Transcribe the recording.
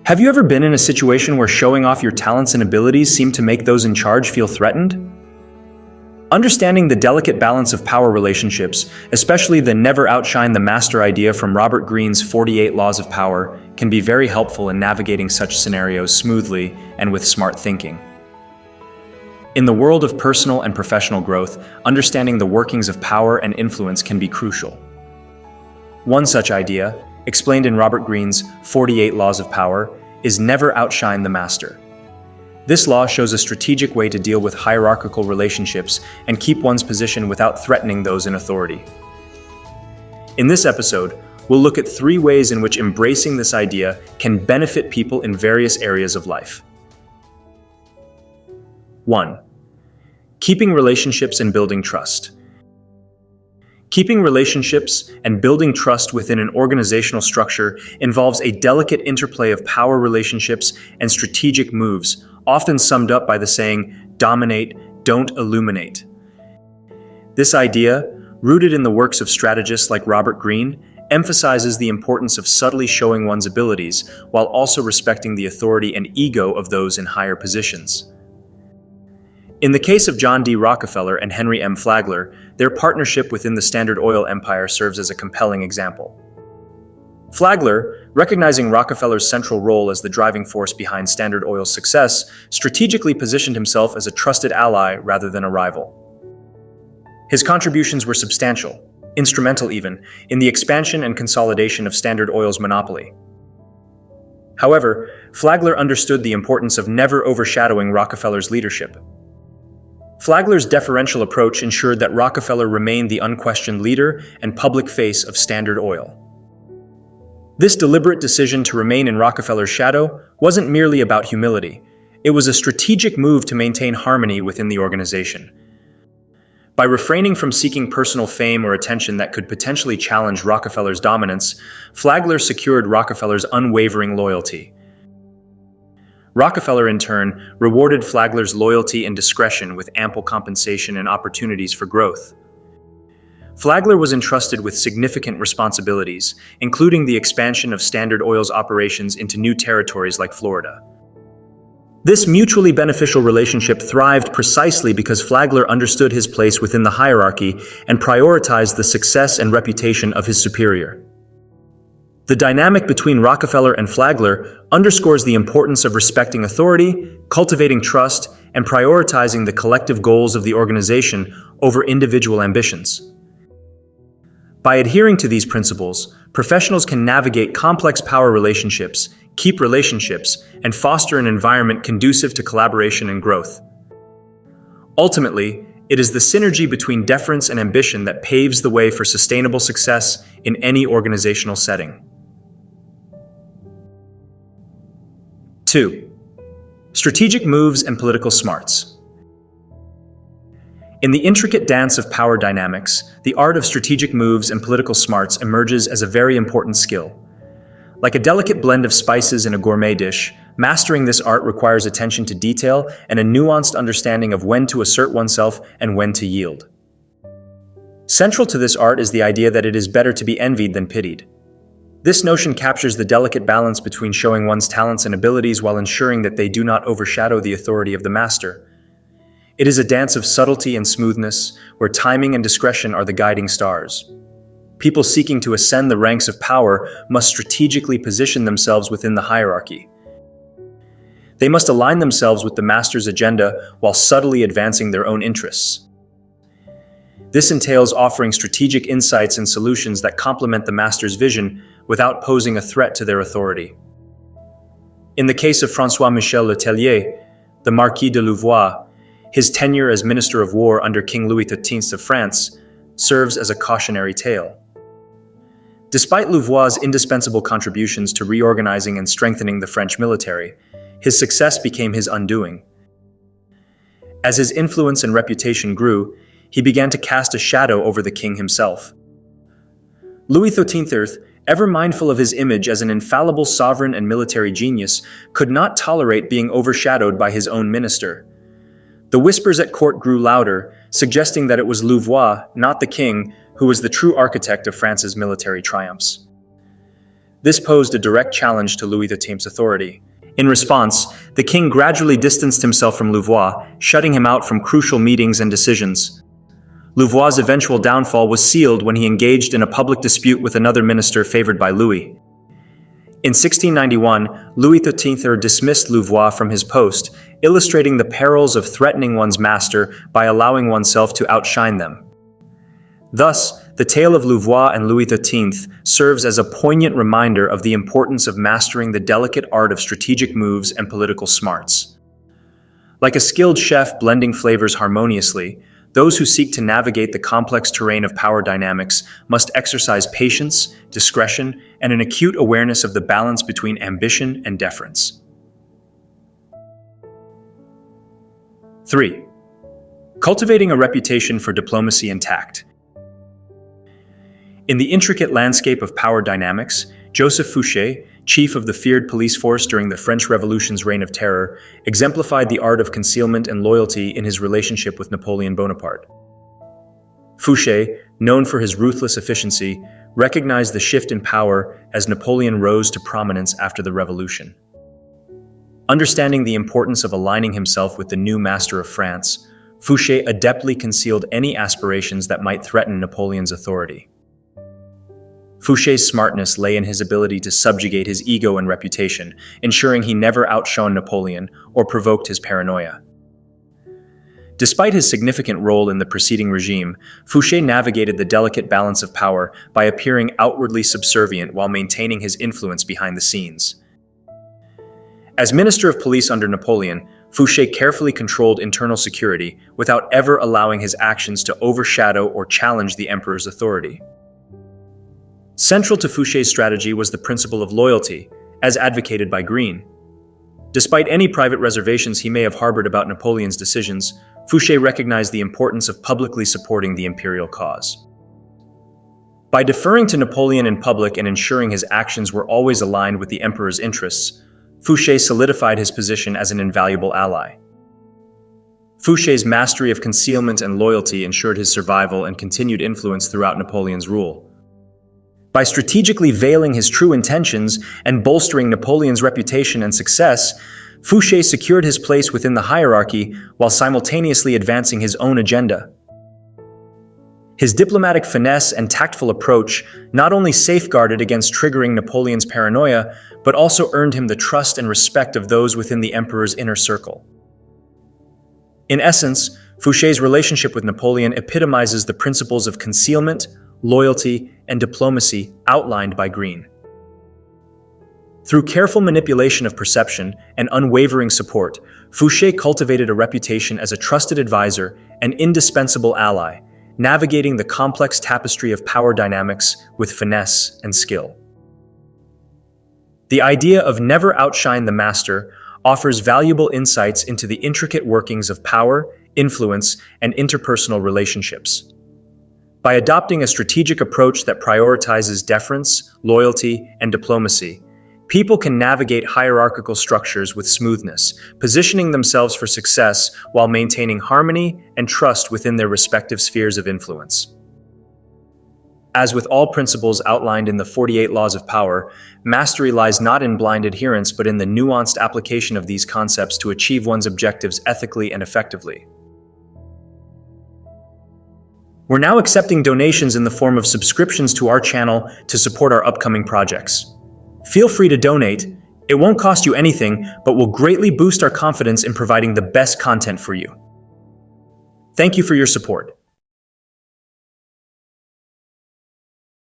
Have you ever been in a situation where showing off your talents and abilities seemed to make those in charge feel threatened? Understanding the delicate balance of power relationships, especially the never outshine the master idea from Robert Greene's 48 Laws of Power, can be very helpful in navigating such scenarios smoothly and with smart thinking. In the world of personal and professional growth, understanding the workings of power and influence can be crucial. One such idea, explained in Robert Greene's 48 Laws of Power, is never outshine the master. This law shows a strategic way to deal with hierarchical relationships and keep one's position without threatening those in authority. In this episode, we'll look at 3 ways in which embracing this idea can benefit people in various areas of life. 1. Keeping relationships and building trust. Keeping relationships and building trust within an organizational structure involves a delicate interplay of power relationships and strategic moves, often summed up by the saying, "Dominate, don't illuminate." This idea, rooted in the works of strategists like Robert Greene, emphasizes the importance of subtly showing one's abilities while also respecting the authority and ego of those in higher positions. In the case of John D. Rockefeller and Henry M. Flagler, their partnership within the Standard Oil empire serves as a compelling example. Flagler, recognizing Rockefeller's central role as the driving force behind Standard Oil's success, strategically positioned himself as a trusted ally rather than a rival. His contributions were substantial, instrumental even, in the expansion and consolidation of Standard Oil's monopoly. However, Flagler understood the importance of never overshadowing Rockefeller's leadership. Flagler's deferential approach ensured that Rockefeller remained the unquestioned leader and public face of Standard Oil. This deliberate decision to remain in Rockefeller's shadow wasn't merely about humility. It was a strategic move to maintain harmony within the organization. By refraining from seeking personal fame or attention that could potentially challenge Rockefeller's dominance, Flagler secured Rockefeller's unwavering loyalty. Rockefeller, in turn, rewarded Flagler's loyalty and discretion with ample compensation and opportunities for growth. Flagler was entrusted with significant responsibilities, including the expansion of Standard Oil's operations into new territories like Florida. This mutually beneficial relationship thrived precisely because Flagler understood his place within the hierarchy and prioritized the success and reputation of his superior. The dynamic between Rockefeller and Flagler underscores the importance of respecting authority, cultivating trust, and prioritizing the collective goals of the organization over individual ambitions. By adhering to these principles, professionals can navigate complex power relationships, keep relationships, and foster an environment conducive to collaboration and growth. Ultimately, it is the synergy between deference and ambition that paves the way for sustainable success in any organizational setting. 2. Strategic moves and political smarts. In the intricate dance of power dynamics, the art of strategic moves and political smarts emerges as a very important skill. Like a delicate blend of spices in a gourmet dish, mastering this art requires attention to detail and a nuanced understanding of when to assert oneself and when to yield. Central to this art is the idea that it is better to be envied than pitied. This notion captures the delicate balance between showing one's talents and abilities while ensuring that they do not overshadow the authority of the master. It is a dance of subtlety and smoothness, where timing and discretion are the guiding stars. People seeking to ascend the ranks of power must strategically position themselves within the hierarchy. They must align themselves with the master's agenda while subtly advancing their own interests. This entails offering strategic insights and solutions that complement the master's vision without posing a threat to their authority. In the case of François-Michel Le Tellier, the Marquis de Louvois, his tenure as Minister of War under King Louis XIII of France serves as a cautionary tale. Despite Louvois' indispensable contributions to reorganizing and strengthening the French military, his success became his undoing. As his influence and reputation grew, he began to cast a shadow over the king himself. Louis XIII, ever mindful of his image as an infallible sovereign and military genius, could not tolerate being overshadowed by his own minister. The whispers at court grew louder, suggesting that it was Louvois, not the king, who was the true architect of France's military triumphs. This posed a direct challenge to Louis XIII's authority. In response, the king gradually distanced himself from Louvois, shutting him out from crucial meetings and decisions. Louvois' eventual downfall was sealed when he engaged in a public dispute with another minister favored by Louis. In 1691, Louis XIII dismissed Louvois from his post, illustrating the perils of threatening one's master by allowing oneself to outshine them. Thus, the tale of Louvois and Louis XIII serves as a poignant reminder of the importance of mastering the delicate art of strategic moves and political smarts. Like a skilled chef blending flavors harmoniously, those who seek to navigate the complex terrain of power dynamics must exercise patience, discretion, and an acute awareness of the balance between ambition and deference. 3. Cultivating a reputation for diplomacy and tact. In the intricate landscape of power dynamics, Joseph Fouché, chief of the feared police force during the French Revolution's reign of terror, exemplified the art of concealment and loyalty in his relationship with Napoleon Bonaparte. Fouché, known for his ruthless efficiency, recognized the shift in power as Napoleon rose to prominence after the revolution. Understanding the importance of aligning himself with the new master of France, Fouché adeptly concealed any aspirations that might threaten Napoleon's authority. Fouché's smartness lay in his ability to subjugate his ego and reputation, ensuring he never outshone Napoleon or provoked his paranoia. Despite his significant role in the preceding regime, Fouché navigated the delicate balance of power by appearing outwardly subservient while maintaining his influence behind the scenes. As Minister of Police under Napoleon, Fouché carefully controlled internal security without ever allowing his actions to overshadow or challenge the emperor's authority. Central to Fouché's strategy was the principle of loyalty, as advocated by Greene. Despite any private reservations he may have harbored about Napoleon's decisions, Fouché recognized the importance of publicly supporting the imperial cause. By deferring to Napoleon in public and ensuring his actions were always aligned with the emperor's interests, Fouché solidified his position as an invaluable ally. Fouché's mastery of concealment and loyalty ensured his survival and continued influence throughout Napoleon's rule. By strategically veiling his true intentions and bolstering Napoleon's reputation and success, Fouché secured his place within the hierarchy while simultaneously advancing his own agenda. His diplomatic finesse and tactful approach not only safeguarded against triggering Napoleon's paranoia, but also earned him the trust and respect of those within the emperor's inner circle. In essence, Fouché's relationship with Napoleon epitomizes the principles of concealment, loyalty, and diplomacy outlined by Greene. Through careful manipulation of perception and unwavering support, Fouché cultivated a reputation as a trusted advisor and indispensable ally, navigating the complex tapestry of power dynamics with finesse and skill. The idea of never outshine the master offers valuable insights into the intricate workings of power, influence, and interpersonal relationships. By adopting a strategic approach that prioritizes deference, loyalty, and diplomacy, people can navigate hierarchical structures with smoothness, positioning themselves for success while maintaining harmony and trust within their respective spheres of influence. As with all principles outlined in the 48 Laws of Power, mastery lies not in blind adherence but in the nuanced application of these concepts to achieve one's objectives ethically and effectively. We're now accepting donations in the form of subscriptions to our channel to support our upcoming projects. Feel free to donate. It won't cost you anything, but will greatly boost our confidence in providing the best content for you. Thank you for your support.